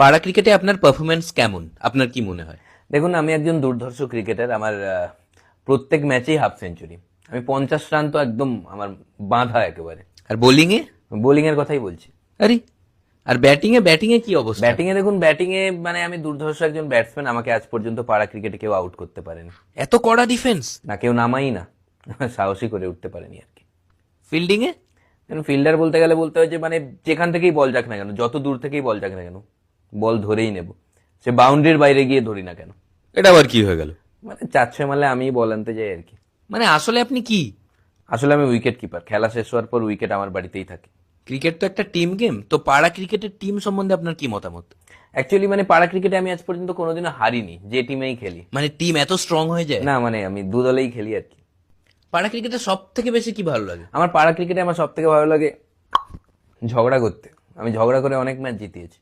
পাড়া ক্রিকেটে আপনার পারফরমেন্স কেমন, আপনার কি মনে হয়? দেখুন, আমি একজন দুর্ধর্ষ ক্রিকেটার। আমার প্রত্যেক ম্যাচেই হাফ সেঞ্চুরি। আমি 50 রান তো একদম আমার বাঁধা একেবারে। আর বোলিং এ? বোলিং এর কথাই বলছি। আরে, আর ব্যাটিং এ কি অবস্থা? ব্যাটিং এ দেখুন, ব্যাটিং এ মানে আমি দুর্ধর্ষ একজন ব্যাটসম্যান। আমাকে আজ পর্যন্ত পাড়া ক্রিকেটে কেউ আউট করতে পারেনি। এত কড়া ডিফেন্স। না, কেউ নামাই না। সাহসী করে উঠতে পারেনি আর কি। ফিল্ডিং এ? ফিল্ডার বলতে গেলে বলতে হয় যে মানে যেখান থেকেই বল যাক না কেন, যত দূর থেকেই বল যাক না কেন, বল ধরেই নেব। সে বাউন্ডারির বাইরে গিয়ে ধরি না কেন। এটা আবার কি হয়ে গেল? মানে 4-6 মারলে আমিই বল আনতে যাই আর কি। মানে আসলে আপনি কি? আসলে আমি উইকেট কিপার। খেলা শেষ হওয়ার পর উইকেট আমার বাড়িতেই থাকে। ক্রিকেট তো একটা টিম গেম, তো পাড়া ক্রিকেটের টিম সম্বন্ধে আপনার কি মতামত? অ্যাকচুয়ালি মানে পাড়া ক্রিকেটে আমি আজ পর্যন্ত কোনোদিনও হারিনি, যে টিমেই খেলি। মানে টিম এত স্ট্রং হয়ে যায়? না মানে আমি দু দলেই খেলি আর কি। পাড়া ক্রিকেটে সব থেকে বেশি কি ভালো লাগে? আমার পাড়া ক্রিকেটে আমার সব থেকে ভালো লাগে ঝগড়া করতে। আমি ঝগড়া করে অনেক ম্যাচ জিতিয়েছি।